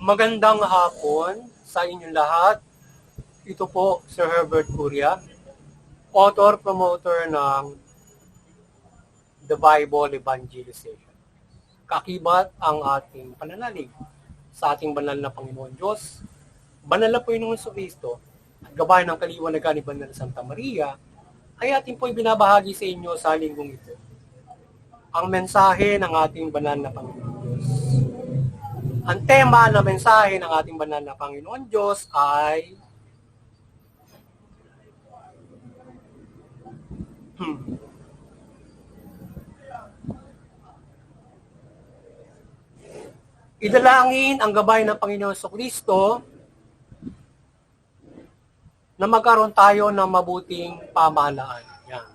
Magandang hapon sa inyong lahat. Ito po Sir Herbert Curia, author-promoter ng The Bible Evangelization. Kakibat ang ating pananalig sa ating banal na Panginoon Diyos, banal na Panginoon Kristo, at gabay ng kaliwanagan ni Banal Santa Maria, ay ating po'y binabahagi sa inyo sa linggong ito. Ang mensahe ng ating banal na Panginoon Diyos. Ang tema na mensahe ng ating banal na Panginoon Diyos ay idalangin ang gabay ng Panginoon Kristo na magkaroon tayo ng mabuting pamahalaan. Yan.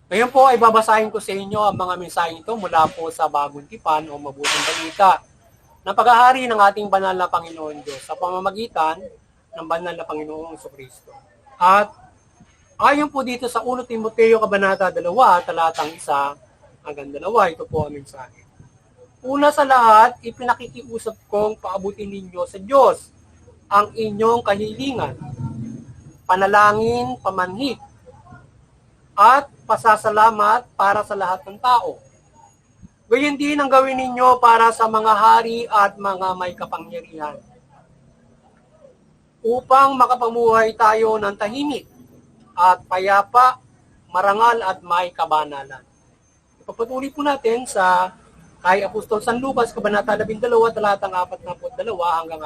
Ngayon po ay babasahin ko sa inyo ang mga mensahe ito mula po sa Bagong Tipan o Mabuting Balita ng paghahari ng ating banal na Panginoon Diyos sa pamamagitan ng banal na Panginoong Kristo. At ayon po dito sa 1 Timoteo Kabanata 2, talatang 1 hanggang 2, ito po ang mensahe. Una sa lahat, ipinakikiusap kong paabutin ninyo sa Diyos ang inyong kahilingan, panalangin, pamanhik, at pasasalamat para sa lahat ng tao. Gayon din ang gawin ninyo para sa mga hari at mga may kapangyarihan, upang makapamuhay tayo ng tahimik at payapa, marangal at may kabanalan. Ipapatuloy po natin sa kay Apostol San Lucas, Kabanata 12, talatang 42 hanggang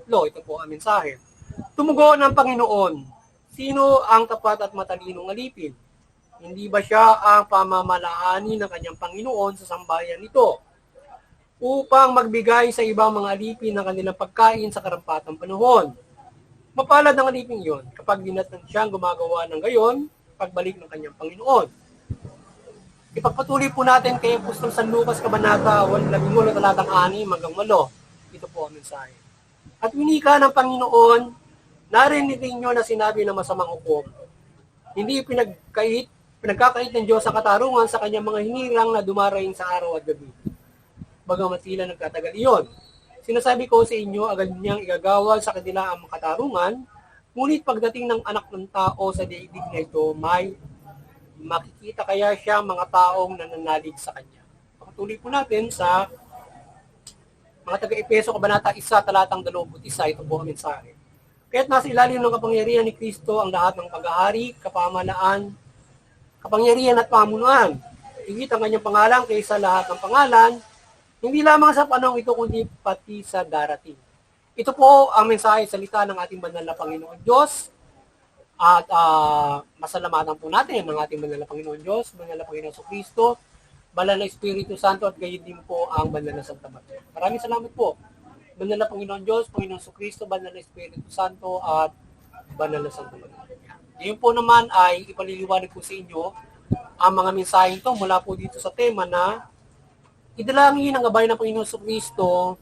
43. Ito po ang mensahe. Tumugon ng Panginoon, sino ang tapat at matalinong alipin? Hindi ba siya ang pamamalaanin ng kanyang Panginoon sa sambayan nito upang magbigay sa ibang mga alipin ng kanilang pagkain sa karampatang panahon? Mapalad ang alipin yon kapag dinatan siyang gumagawa ng gayon, pagbalik ng kanyang Panginoon. Ipagpatuloy po natin kay Apostol San Lucas, Kabanata 18, talatang 6 hanggang 8. Ito po ang mensahe. At winika ng Panginoon, narinig ninyo na sinabi ng masamang hukom. Hindi pinagkakait ng Diyos ang katarungan sa kanyang mga hinirang na dumaraing sa araw at gabi. Bagamat sila nagtatagal iyon. Sinasabi ko sa inyo, agad niyang igagawal sa kanila ang katarungan, ngunit pagdating ng anak ng tao sa daigdig na ito, may makikita kaya siya mga taong nananalig sa kanya. Patuloy po natin sa mga taga-Epeso, Kabanata 1, talatang 21, ito po ang mensahe. Kaya't nasa ilalim ng kapangyarihan ni Kristo ang lahat ng paghahari, kapamalaan, kapangyarihan at pamunuan. Higit ang kanyang pangalan kaysa lahat ng pangalan, hindi lamang sa panahon ito, kundi pati sa darating. Ito po ang mensahe salita ng ating banal na Panginoon Diyos. At masalamatan po natin ng ating banal na Panginoon Diyos, banal na Panginoon Kristo, banal na Espiritu Santo, at gayon din po ang banal na Santa Maria. Maraming salamat po. Banal na Panginoon Diyos, Panginoon Kristo, banal na Espiritu Santo, at banal na Santa Maria. Ngayon po naman ay ipaliliwanag po sa inyo ang mga mensahe ito mula po dito sa tema na idalangin ang gabay ng Panginoon Kristo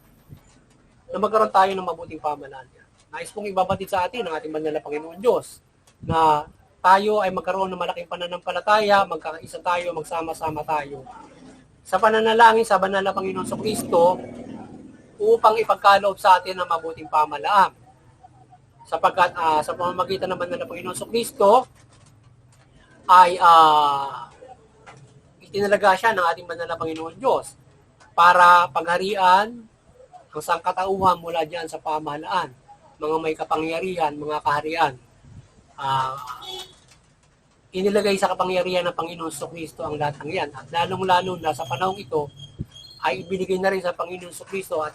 na magkaroon tayo ng mabuting pamahalaan. Nais pong ibabatid sa atin ang ating banal na Panginoon Diyos na tayo ay magkaroon ng malaking pananampalataya, magkakaisa tayo, magsama-sama tayo sa pananalangin sa banal na Panginoon Kristo upang ipagkaloob sa atin ang mabuting pamahalaan. Sapagkat sa pamamagitan ng banal na Panginoon Kristo ay itinalaga siya ng ating banal na Panginoon Diyos para pagharian ang sangkatauhan mula diyan sa pamahalaan, mga may kapangyarihan, mga kaharian. Inilagay sa kapangyarihan ng Panginoon Kristo ang lahat ng yan. At lalong-lalo na sa panahong ito, ay ibinigay na rin sa Panginoon Kristo at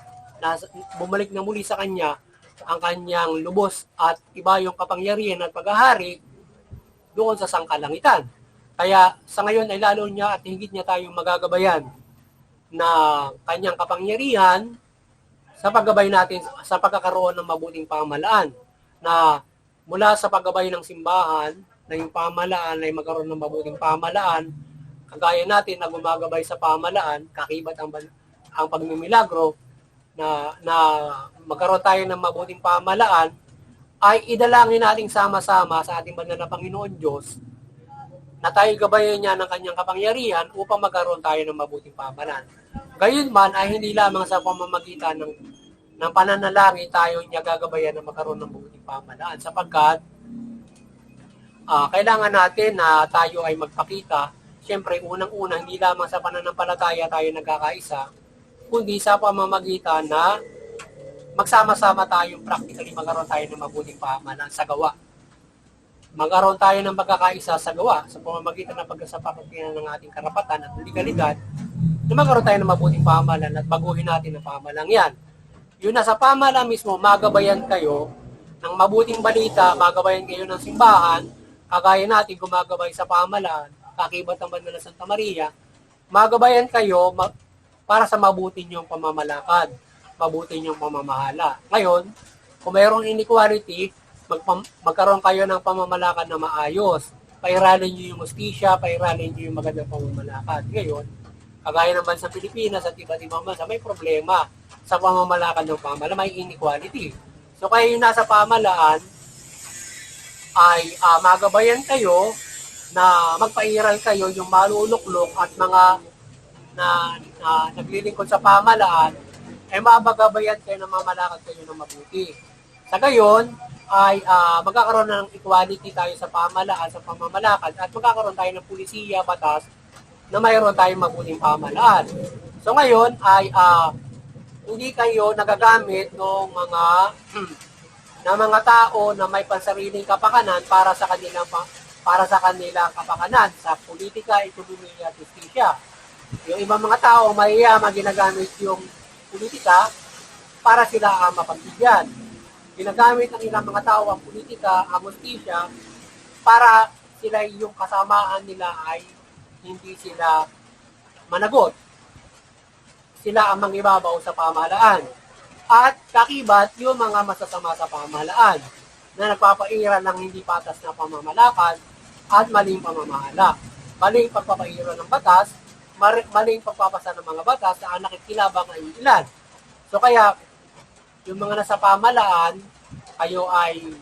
bumalik na muli sa Kanya ang Kanyang lubos at iba yung kapangyarihan at paghahari doon sa sangkalangitan. Kaya sa ngayon ay lalo niya at higit niya tayong magagabayan na Kanyang kapangyarihan sa paggabay natin sa pagkakaroon ng mabuting pamahalaan na mula sa paggabay ng simbahan na yung pamahalaan ay magkaroon ng mabuting pamahalaan, kagaya natin na gumagabay sa pamahalaan, kakibat ang pagmimilagro na magkaroon tayo ng mabuting pamahalaan, ay idalangin nating sama-sama sa ating banal na Panginoon Diyos na tayo gabayan niya ng kanyang kapangyarihan upang magkaroon tayo ng mabuting pamahalaan. Gayunman ay hindi lamang sa pamamagitan ng pananalangin tayo niya gagabayan na magkaroon ng mabuting pamahalaan sapagkat kailangan natin na tayo ay magpakita. Siyempre, unang-una, hindi lamang sa pananampalataya tayo nagkakaisa, kundi sa pamamagitan na magsama-sama tayong practically magkaroon tayo ng mabuting pamahalaan sa gawa. Magkaroon tayo ng pagkakaisa sa gawa sa pamamagitan ng pagkasapakutihan ng ating karapatan at legalidad na magkaroon tayo ng mabuting pamahalaan at baguhin natin ang pamahalaan yan. Yun na sa pamahalaan mismo, magabayan kayo ng mabuting balita, magabayan kayo ng simbahan, kagaya natin gumagabay sa pamahalaan, kakibat ng Banal na Santa Maria, magabayan kayo para sa mabuti niyong pamamalakad, mabuti niyong pamamahala. Ngayon, kung mayroong inequality, magkaroon kayo ng pamamalakad na maayos. Pairalin niyo yung justisya, pairalin niyo yung magandang pamamalakad. Ngayon, kagaya ng bansang Pilipinas at iba't ibang bansa, may problema sa pamamalakad ng pamahala, may inequality. So kaya yung nasa pamahalaan ay magabayan kayo na magpairal kayo yung maluluklok at mga naglilingkod sa pamahalaan ay mabagabayan kayo na mamalakad kayo ng mabuti. Sa gayon ay magkakaroon ng equality tayo sa pamahalaan, sa pamamalakad at magkakaroon tayo ng pulisiya, batas na mayroon tayong mabuting pamahalaan. So ngayon ay hindi kayo nagagamit ng mga tao na may pansariling kapakanan para sa kanilang kapakanan sa politika, ekonomiya at justisya. Yung ibang mga tao mayayaman ginagamit yung politika para sila mapagbigyan. Ginagamit ng ilang mga tao ang politika, ang justisya para sila yung kasamaan nila ay hindi sila managot. Sila ang mangibabaw sa pamahalaan. At kakibat yung mga masasama sa pamahalaan na nagpapaira ng hindi patas na pamamalakad at maling pamamahala. Maling pagpapaira ng batas, maling pagpapasa ng mga batas na ang nakikinabang ay ilan. So kaya, yung mga nasa pamahalaan, kayo ay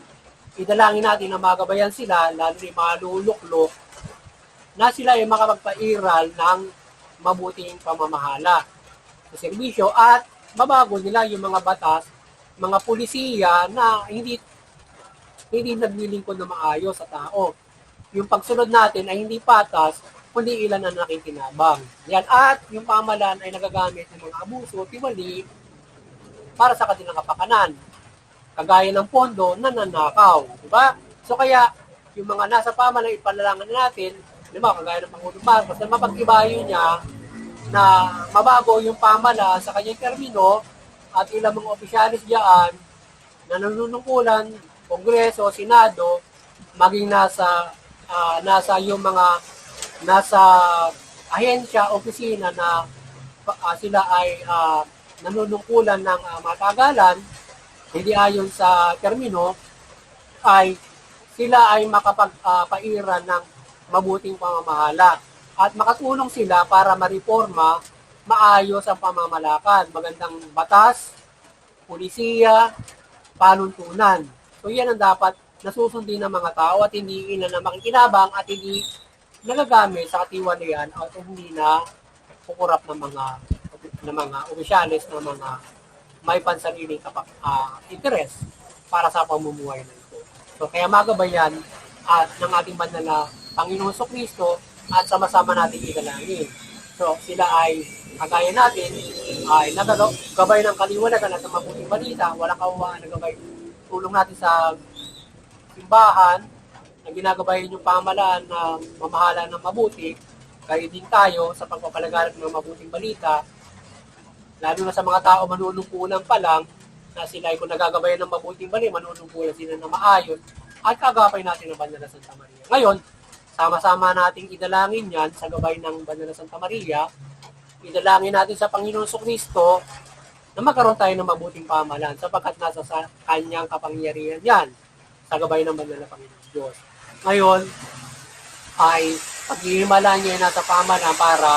idalangin natin na magabayan sila, lalo rin maluluklok, na sila ay makapagpairal ng mabuting pamamahala sa serbisyo at mabago nila yung mga batas, mga pulisiya na hindi naglilingkod na maayos sa tao. Yung pagsunod natin ay hindi patas, kundi ilan ang nakikinabang. Yan. At yung pamahalaan ay nagagamit ng mga abuso, tiwali, para sa kanilang kapakanan. Kagaya ng pondo na nanakaw. Diba? So kaya, yung mga nasa pamahalaan, ipanalangan natin, diba, kagaya ng Pangulong Marcos, na mapagtibayo niya na mabago yung pamahalaan sa kanyang termino at ilang mga opisyalis diyan na nanunungkulan, Kongreso, Senado, maging nasa ahensya, opisina na sila ay nanunungkulan ng matagalan, hindi ayon sa termino, ay sila ay makapagpaira ng mabuting pamamahala. At makatulong sila para ma-reforma, maayos ang pamamalakad, magandang batas, pulisiya, panuntunan. So yan ang dapat nasusundin ng mga tao at hindi ilan na makikinabang at hindi nagagamit sa katiwalian at hindi na kukurap ng mga opisyalis na mga may pansariling interes para sa pamumuhay na ito. So kaya magabayan ng ating banal na Panginoon Jesucristo at sama-sama natin igalangin. So, sila ay, kagaya natin, ay nagagabay ng kaliwanagan at ng mabuting balita, walang kawaan, nagagabay tulong natin sa simbahan, na ginagabayan yung pamahalaan na mamahala ng mabuti, kayo din tayo sa pagpapalaganap ng mabuting balita, lalo na sa mga tao manunungkulan pa lang, na sila ay kung nagagabayan ng mabuting balita, manunungkulan sila na maayos, at kagapay natin ang Banal na Santa Maria. Ngayon, sama-sama nating idalangin yan sa gabay ng Banal na Santa Maria. Idalangin natin sa Panginoon Jesucristo na magkaroon tayo ng mabuting pamahalaan sapagkat nasa sa kanyang kapangyarihan yan sa gabay ng Banal na Panginoon Diyos. Ngayon ay paghihimalaan niya nasa pamahalaan para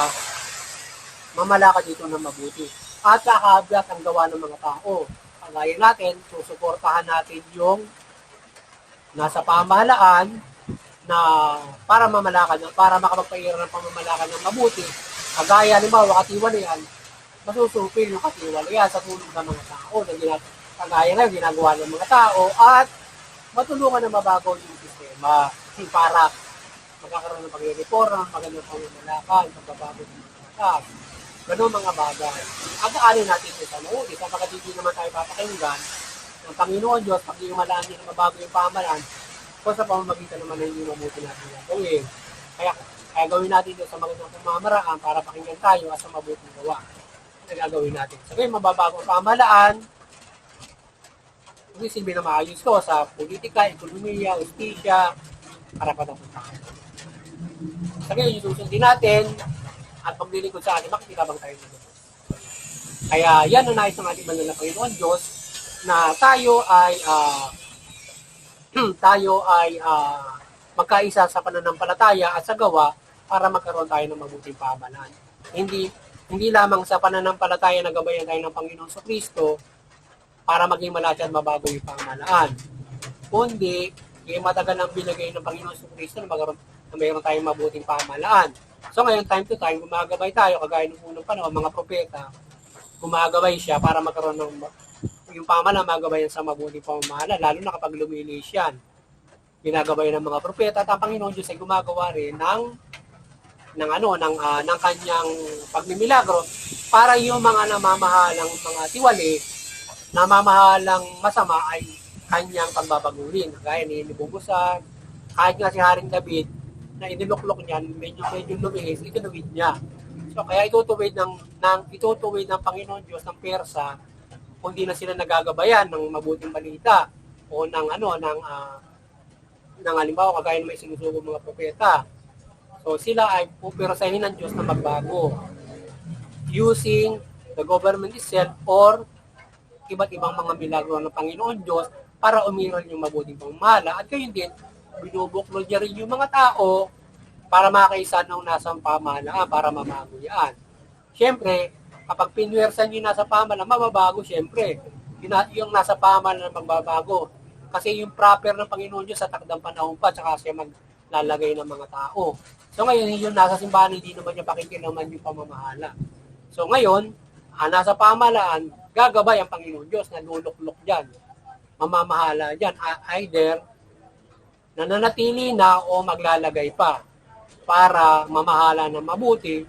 mamalakad dito ng mabuti. At kakaabyak ang gawa ng mga tao. Kagaya natin, susuportahan natin yung nasa pamahalaan na para mamalakad, para makapagpaira ng pamamalakad ng mabuti. Kagaya, halimbawa, katiwalian, masusupil yung katiwalian sa tulong ng mga tao na kagaya ngayon ginagawa ng mga tao at matulungan na mabago yung sistema para magkakaroon ng pag-reforma, magandang pangungulakan, pagbabago ng mga tao. Ganun mga bagay. Agaanin natin ito sa mauli sapagkat hindi naman tayo papakinggan ng Panginoon Diyos pag iumalaan din na mabago yung pamahalaan kung sa pamamagitan naman na hindi mabuti natin gagawin. Kaya gawin natin ito sa magandang pamamaraan para pakinggan tayo at sa mabuting gawa na gagawin natin. So ngayon, mababago ang pamahalaan, kung isilbi na maayos ko sa politika, ekonomiya, ustisya, karapatan ng tao. So ngayon, yung susundin natin at paglilingkod sa atin, makikilabang tayo nito. Kaya yan ang nais ng ating banal na Panginoon Diyos na tayo ay magkaisa sa pananampalataya at sa gawa para magkaroon tayo ng mabuting pamahalaan. Hindi lamang sa pananampalataya na gabayan tayo ng Panginoon sa Kristo para maging malatyan at mabago yung pamahalaan. Kundi, yung matagal ang binigay ng Panginoon sa Kristo na mayroon tayong mabuting pamahalaan. So ngayon, time to time, gumagabay tayo, kagaya ng unang panahon, mga propeta, gumagabay siya para magkaroon ng yung pamahalaan, magabayan sa mabuting pamamahala, lalo na kapag lumilis yan. Ginagabay ng mga propeta at ang Panginoon Diyos ay gumagawa rin ng kanyang pagmimilagro para yung mga namamahalang mga tiwali, namamahalang masama ay kanyang pagbabaguhin. Kagaya ni Nebuchadnezzar, kahit nga si Haring David, na iniluklok niyan, medyo lumihis, itinuwid niya. So kaya itutuwid ng Panginoon Diyos ng Persa kung di na sila nagagabayan ng mabuting balita o ng halimbawa kagaya ng may sinusugo mga propeta. So sila ay pupirasahin ng Diyos na magbago using the government itself or iba't ibang mga milagro ng Panginoon Diyos para umiral yung mabuting pamamahala at gayon din binubuklod niya rin yung mga tao para makaisa ng nasa pamahalaan para mabago yan. Siyempre, kapag pinwersan yung nasa pamahalaan, mababago siyempre. Yung nasa pamahalaan magbabago. Kasi yung proper ng Panginoon Diyos sa takdang panahon pa, tsaka siya maglalagay ng mga tao. So ngayon, yung nasa simbahan, hindi naman niya pakikilaman yung pamamahala. So ngayon, nasa pamahalaan, gagabay ang Panginoon Diyos na luluklok dyan. Mamamahala dyan. Either nananatili na o maglalagay pa para mamahala ng mabuti,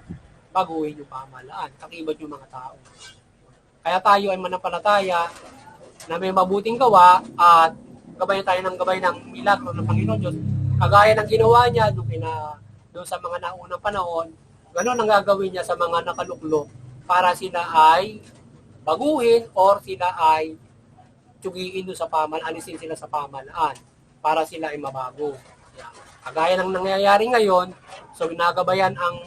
baguhin yung pamahalaan, kakibat yung mga tao. Kaya tayo ay manampalataya na may mabuting gawa at gabayan tayo ng gabay ng milagro ng Panginoon Diyos, kagaya ng ginawa niya doon sa mga naunang panahon, ganoon ang gagawin niya sa mga nakaluklok para sila ay baguhin or sila ay tsugiin doon sa pamahalaan, alisin sila sa pamahalaan para sila ay mabago. Kagaya ng nangyayari ngayon, so nagabayan ang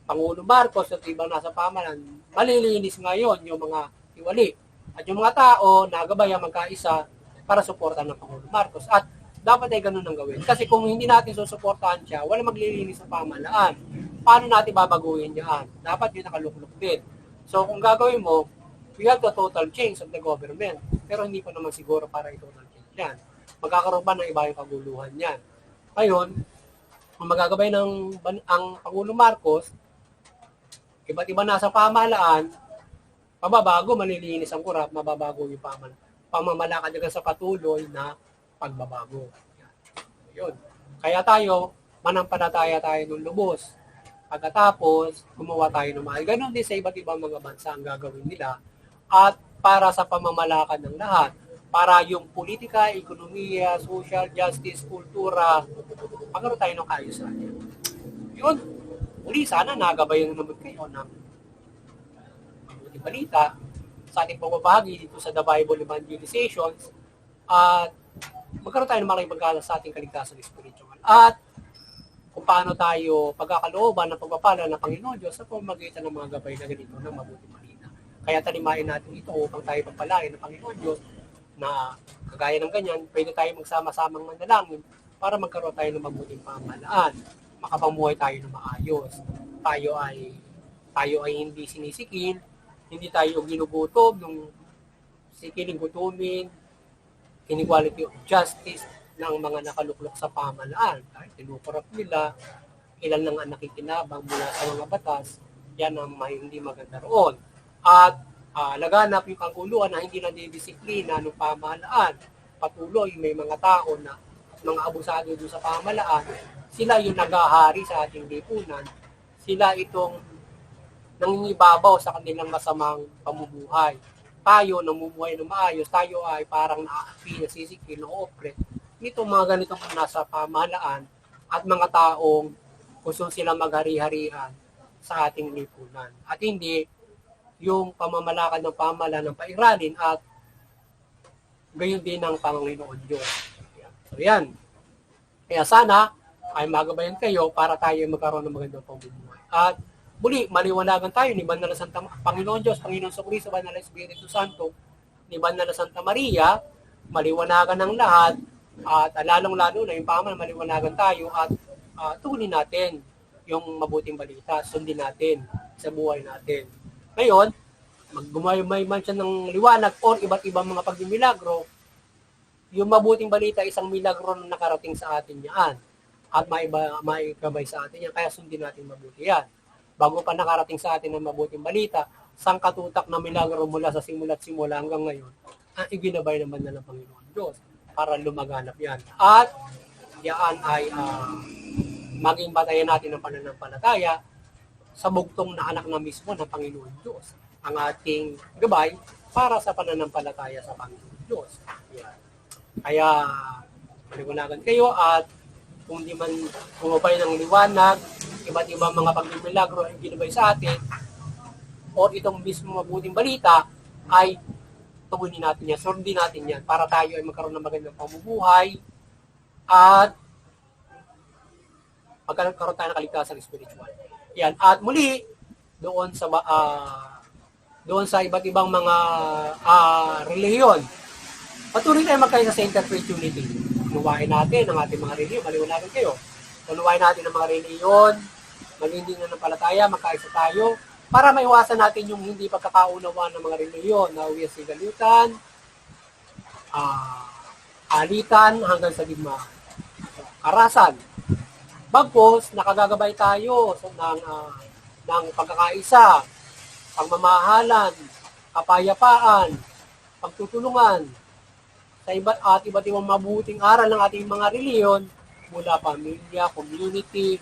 Pangulo Marcos at ibang nasa pamahalaan, malilinis ngayon yung mga tiwali. At yung mga tao, nagabayan magkaisa para suportahan ng Pangulo Marcos. At dapat ay ganun ang gawin. Kasi kung hindi natin susuportahan siya, wala maglilinis sa pamahalaan. Paano natin babaguhin yan? Dapat yun nakaluklok din. So kung gagawin mo, we have the total change of the government. Pero hindi pa naman siguro para i-total change yan. Magkakaroon pa ng iba yung kaguluhan yan. Ngayon, kung magagabay ang Pangulo Marcos, iba't iba nasa pamahalaan, mababago, malilinis ang kurap, mababago yung pamamalakad hanggang sa patuloy na pagbabago. Yun. Kaya tayo, manampalataya tayo ng lubos. Pagkatapos, gumawa tayo ng mahal. Ganon din sa iba't ibang mga bansa ang gagawin nila. At para sa pamamalakad ng lahat, para yung politika, ekonomiya, social justice, kultura, magkaroon tayo ng kaayusan. Yun. Uli, sana nagabayan naman kayo ng mabuting balita sa ating pagbabahagi dito sa The Bible Evangelizations at magkaroon tayo ng makipagkala sa ating kaligtasan spiritual. At kung paano tayo pagkakalooban ng pagpapala ng Panginoon Diyos sa pamamagitan ng mga gabay na ganito ng mabuting balita. Kaya talimain natin ito upang tayo pagpalain ng Panginoon Diyos na kagaya ng ganyan, pwede tayo magsama-samang manalangin para magkaroon tayo ng mabuting pamahalaan. Makapamuhay tayo ng maayos. Tayo ay hindi sinisikil, hindi tayo ginugutom ng sikiling gutumin, inequality of justice ng mga nakaluklok sa pamahalaan. Tinukorap nila, ilan lang ang nakikinabang mula sa mga batas Yan ang hindi maganda roon. At laganap yung kaguluhan na hindi nadidisiplina ng pamahalaan. Patuloy may mga tao na mga abusado doon sa pamahalaan, sila yung naghahari sa ating lipunan. Sila itong nangingibabaw sa kanilang masamang pamumuhay. Tayo, namumuhay ng maayos, tayo ay parang naapi, nasisikil, na-operate. Itong mga ganitong nasa pamahalaan at mga taong gusto silang maghari-harian sa ating lipunan. At hindi yung pamamalakad ng pamahalaan ng pairalin at gayon din ng Panginoon Diyos. So yan. Kaya sana ay magabayan kayo para tayo magkaroon ng magandang pamumuhay. At muli, maliwanagan tayo ni Banal na Santa Panginoon Diyos, Panginoon Jesucristo, Banal na Espiritu Santo, ni Banal na Santa Maria, maliwanagan ng lahat, at lalong-lalo na yung pamahalaan, maliwanagan tayo at tugunin natin yung mabuting balita, sundin natin sa buhay natin. Ngayon, may man siya ng liwanag or iba't ibang mga pagmimilagro, yung mabuting balita, isang milagro na nakarating sa atin yan. At maikabay sa atin yan, kaya sundin natin mabuti yan. Bago pa nakarating sa atin ang mabuting balita, sangkatutak na milagro mula sa simula't simula hanggang ngayon, ang iginabay naman na ng Panginoon Diyos para lumaganap yan. At yan ay maging batayan natin ng pananampalataya sa bugtong na anak na mismo ng Panginoon Diyos. Ang ating gabay para sa pananampalataya sa Panginoon Diyos. Yan. Kaya maliwanagan kayo at kung di man bumabay ng liwanag, iba't ibang mga pagmimilagro ay ginabay sa atin, o itong mismo mabuting balita, ay tugunin natin yan, sundin natin yan, para tayo ay magkaroon ng magandang pamumuhay at magkaroon tayo ng kaligtasan spiritual. Yan. At muli, doon sa iba't ibang mga relihiyon, patuloy tayo magkaisa sa interfaith unity. Unawain natin ang ating mga relihiyon, maliwanagan kayo. Unawain natin ang mga relihiyon, malinding na ng palataya, magkaisa tayo, para maiwasan natin yung hindi pagkakaunawaan ng mga relihiyon na uwi sa galutan, alitan, hanggang sa digmaan. Karasan. Bagpos, nakagagabay tayo ng pagkakaisa, pagmamahalan, kapayapaan, pagtutulungan, sa iba't ibang mabuting aral ng ating mga reliyon mula pamilya, community,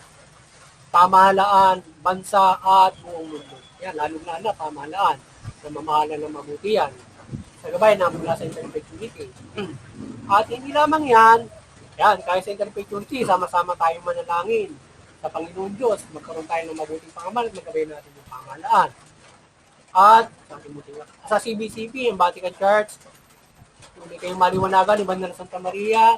pamahalaan, bansa at buong mundo. Yan, lalo-lalo pamahalaan na mamahalan ng mabuti yan. Sa gabay na mula sa interfaith unity. At hindi lamang yan, kaya sa interfaith unity, sama-sama tayong manalangin sa Panginoon Diyos, magkaroon tayo ng mabuting pangamalan, magkabay natin yung pamahalaan. At sa CBCP, yung Vatican Church, hindi kayong maliwanagan, ni Banal na Santa Maria,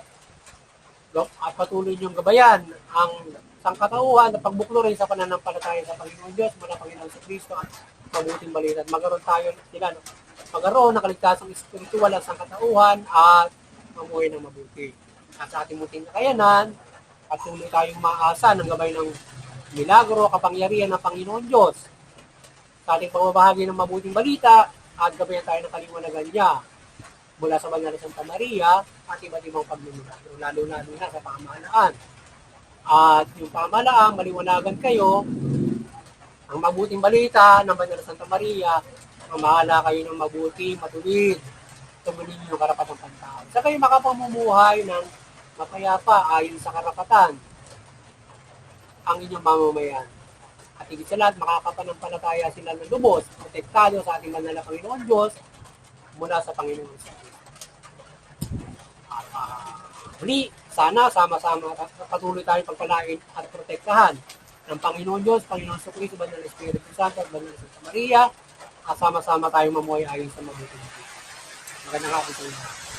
at patuloy niyong gabayan ang sangkatauhan na pagbuklo rin sa pananampalataya sa Panginoon Diyos, mula Panginoon sa Kristo at mabuting balita. At magkaroon ng kaligtasang espiritual at sangkatauhan at mamuhay ng mabuti. At sa ating muting kakayanan, patuloy tayong maasa ng gabay ng milagro, kapangyarihan ng Panginoon Diyos. Sa ating pamabahagi ng mabuting balita, at gabayan tayo ng kaliwanagan niya mula sa Banal na Santa Maria at iba't ibang pagmimilagro, lalo-lalo na sa pamahalaan. At yung pamahalaan, maliwanagan kayo, ang mabuting balita ng Banal na Santa Maria, mamahala kayo ng mabuti, matuwid, tumunin yung karapatang pantao. Sa kayo makapamumuhay ng mapayapa ayon sa karapatan ang inyong mamamayan. At higit sa lahat, makakapanampalataya sila ng lubos, protektado sa ating banal na Panginoon Diyos mula sa Panginoon sa Kristo. Muli, sana sama-sama patuloy tayong pagpalain at protektahan ng Panginoon Diyos, Panginoon sa Kristo, Banal na Espiritu Santo at Banal na Santa Maria, at sama-sama tayong mamuhay ayon sa mabuting. Magandang hapon sa inyo.